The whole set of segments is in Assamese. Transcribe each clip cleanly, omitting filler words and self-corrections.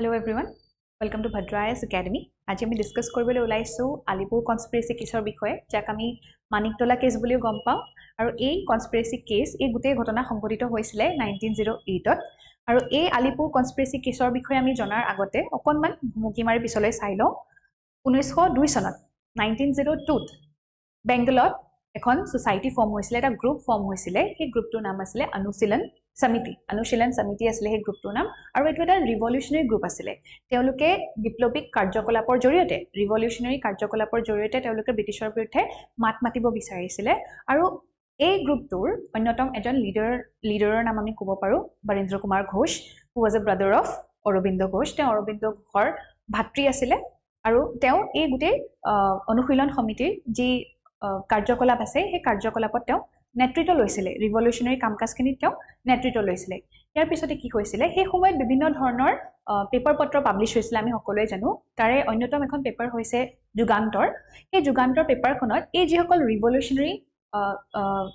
Hello everyone, welcome to Bhadrayas Academy. আজি আমি ডিসকাস কৰিবলৈ ওলাইছো আলিপুৰ কনস্পিৰেসি কেছৰ বিষয়ে যাক আমি মানিকতলা কেছ বুলিও গম পাওঁ আৰু এই কনস্পিৰেসি কেছ এই গোটেই ঘটনা সংঘটিত হৈছিল 1908 ত আৰু এই আলিপুৰ কনস্পিৰেসি কেছৰ বিষয়ে আমি জনাৰ আগতে অকনমান ভুমুকি মাৰি পিছলৈ চাই লওঁ 1902 চনত 1902 ত বেংগলত এখন সোসাইটি ফৰ্ম হৈছিল এটা গ্ৰুপ ফৰ্ম হৈছিল সেই গ্ৰুপটোৰ নাম আছিল অনুশীলন সমিতি আছিল সেই গ্ৰুপটোৰ নাম আৰু এটো এটা ৰিভলিউশনাৰী গ্ৰুপ আছিল তেওঁলোকে বিপ্লৱিক কাৰ্যকলাপৰ জৰিয়তে তেওঁলোকে ব্ৰিটিছৰ বিৰুদ্ধে মাত মাতিব বিচাৰিছিল আৰু এই গ্ৰুপটোৰ অন্যতম এজন লিডাৰৰ নাম আমি ক'ব পাৰো বৰেন্দ্ৰ কুমাৰ ঘোষ হু ওয়াজ এ ব্ৰাদাৰ অফ অৰবিন্দ ঘোষ তেওঁ অৰবিন্দ ঘোষৰ ভাতৃ আছিল আৰু তেওঁ এই গোটেই অনুশীলন সমিতিৰ যি কাৰ্যকলাপ আছে সেই কাৰ্যকলাপত তেওঁ নেতৃত্ব লৈছিল ৰিভলিউশনাৰী কামকাজখিনিত তেওঁ নেতৃত্ব লৈছিল ইয়াৰ পিছতে কি হৈছিল সেই সময়ত বিভিন্ন ধৰণৰ পেপাৰ পত্ৰ পাবলিশ হৈছিল আমি সকলোৱে জানো তাৰে অন্যতম এখন পেপাৰ হৈছে যুগান্তৰ সেই যুগান্তৰ পেপাৰখনত এই যিসকল ৰিভলিউশনাৰী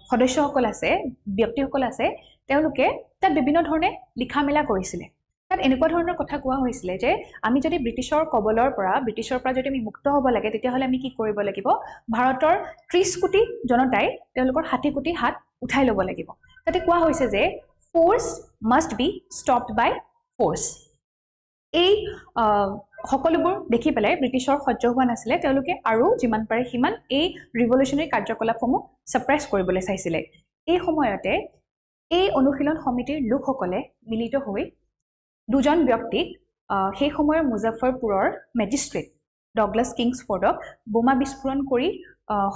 সদস্যসকল আছে ব্যক্তিসকল আছে তেওঁলোকে তাত বিভিন্ন ধৰণে লিখা মেলা কৰিছিল তাত এনেকুৱা ধৰণৰ কথা কোৱা হৈছিল যে আমি যদি ব্ৰিটিছৰ কবলৰ পৰা যদি আমি মুক্ত হ'ব লাগে তেতিয়া হলে আমি কি কৰিব লাগিব ভাৰতৰ 30 কোটি জনতাই তেওঁলোকৰ 60 কোটি হাত উঠাই ল'ব লাগিব তাতে কোৱা হৈছে যে force must be stopped by force এই সকলোবোৰ দেখি পেলাই ব্ৰিটিছৰ সহ্য হোৱা নাছিলে তেওঁলোকে আৰু যিমান পাৰে সিমান এই ৰিভলিউশনাৰী কাৰ্যকলাপসমূহ সাপ্ৰেছ কৰিবলৈ চাইছিল এই সময়তে এই অনুশীলন সমিতিৰ লোকসকলে মিলিত হৈ দুজন ব্যক্তিক সেই সময়ৰ মুজাফৰপুৰৰ মেজিষ্ট্ৰেট ডগলাস কিংছফোৰ্ডক বোমা বিস্ফোৰণ কৰি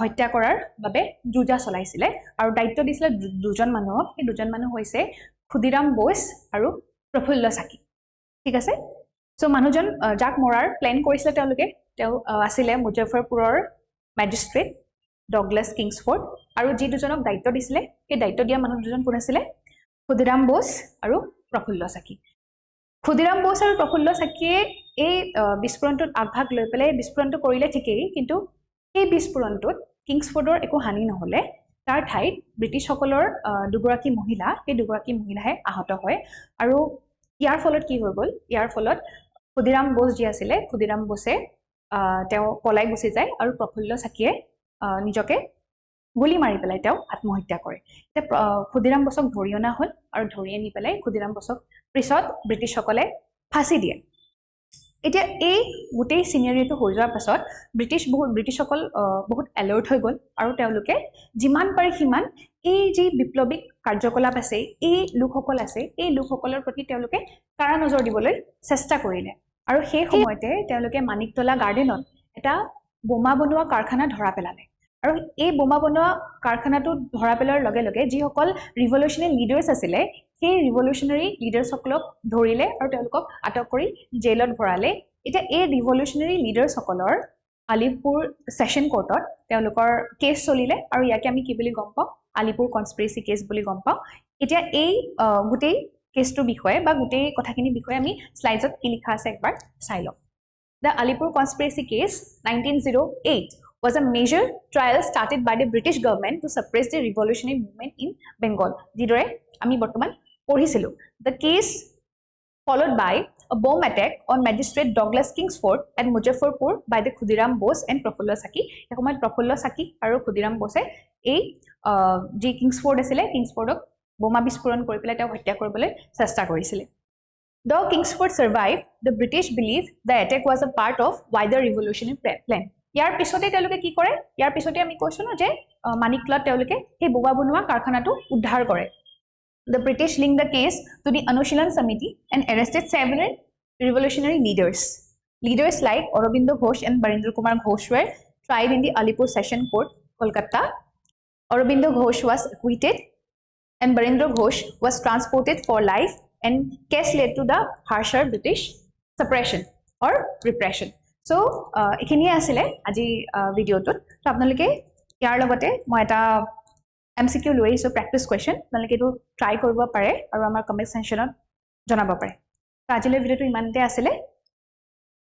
হত্যা কৰাৰ বাবে যুঁজা চলাইছিল আৰু দায়িত্ব দিছিল দুজন মানুহক এই দুজন মানুহ হৈছে ক্ষুদিৰাম বোস আৰু প্ৰফুল্ল চাকি ঠিক আছে সো মানুহজন যাক মৰাৰ প্ল্যান কৰিছিল তেওঁ আছিল মুজাফৰপুৰৰ মেজিষ্ট্ৰেট ডগলাস কিংছফোৰ্ড আৰু যি দুজনক দায়িত্ব দিছিল এই দায়িত্ব দিয়া মানুহ দুজন কোন আছিল ক্ষুদিৰাম বোস আৰু প্ৰফুল্ল চাকি ক্ষুদিৰাম বোস আৰু প্ৰফুল্ল চাকিয়ে এই বিস্ফোৰণটোত আগভাগ লৈ পেলাই বিস্ফোৰণটো কৰিলে ঠিকই কিন্তু এই বিস্ফোৰণটোত কিংছফোৰ্ডৰ একো হানি নহলে তাৰ ঠাইত ব্ৰিটিছসকলৰ দুগৰাকী মহিলাহে আহত হয় আৰু ইয়াৰ ফলত কি হৈ গ'ল ইয়াৰ ফলত ক্ষুদিৰাম বোস যি আছিল ক্ষুদিৰাম বোসে তেওঁ পলাই গুচি যায় আৰু প্ৰফুল্ল চাকিয়ে নিজকে গুলি মাৰি পেলাই তেওঁ আত্মহত্যা কৰে ক্ষুদিৰাম বোসক ধৰি অনা হ'ল আৰু ধৰি আনি পেলাই ক্ষুদিৰাম বোসক পিছত ব্ৰিটিছসকলে ফাঁচি দিয়ে এতিয়া এই গোটেই সিনাৰিটো হৈ যোৱাৰ পাছত ব্ৰিটিছসকল বহুত এলাৰ্ট হৈ গ'ল আৰু তেওঁলোকে যিমান পাৰে সিমান এই যি বিপ্লৱিক কাৰ্যকলাপ আছে এই লোকসকলৰ প্ৰতি তেওঁলোকে কাৰা নজৰ দিবলৈ চেষ্টা কৰিলে আৰু সেই সময়তে তেওঁলোকে মানিকতলা গাৰ্ডেনত এটা বোমা বনোৱা কাৰখানা ধৰা পেলালে আৰু এই বোমা বনোৱা কাৰখানাটো ধৰা পেলোৱাৰ লগে লগে যিসকল ৰিভলিউশনাৰী লিডাৰ্ছ আছিল সেই ৰিভলিউশনাৰী লিডাৰ্ছসকলক ধৰিলে আৰু তেওঁলোকক আটক কৰি জেলত ভৰালে এতিয়া এই ৰিভলিউশনাৰী লিডাৰ্ছসকলৰ আলিপুৰ সেশন কোৰ্টত তেওঁলোকৰ কেছ চলিলে আৰু ইয়াকে আমি কি বুলি গম পাওঁ আলিপুৰ কনস্পিৰেসি কেছ বুলি গম পাওঁ এতিয়া এই গোটেই কেছটোৰ বিষয়ে বা গোটেই কথাখিনিৰ বিষয়ে আমি স্লাইডত কি লিখা আছে একবাৰ চাই লওঁ The Alipur conspiracy case 1908 was a major trial started by the British government to suppress the revolutionary movement in Bengal. Jidore ami bortoman porhisilu. The case followed by a bomb attack on magistrate Douglas Kingsford at Muzaffarpur by the Khudiram Bose and Prafulla Saki. Ekomay Prafulla Saki aru Khudiram Bose ei ji Kingsford asile Kingsfordok bomba bisphoron kori pelai ta hotya koribole chesta korisile. Though Kingsford survived, the British believed the attack was a part of wider revolutionary plan. ইয়াৰ পিছতে তেওঁলোকে কি কৰে ইয়াৰ পিছতে আমি কৈছো ন যে মানিকতলাত তেওঁলোকে সেই বোমা বনোৱা কাৰখানাটো উদ্ধাৰ কৰে The British linked the case to the Anushilan Samiti and arrested several revolutionary leaders. Leaders like Aurobindo Ghosh and Barendra Kumar Ghosh were tried in the Alipur Session Court, Kolkata. Aurobindo Ghosh was acquitted and Barendra Ghosh was transported for life and case led to the harsher British suppression or repression. So, ekhini asile aji video tut. So, apnaloke yar logote moi eta MCQ loi so practice question apnaloke etu try koribo pare aru amar comment section ot janabo pare. So, ajile video tu imante asile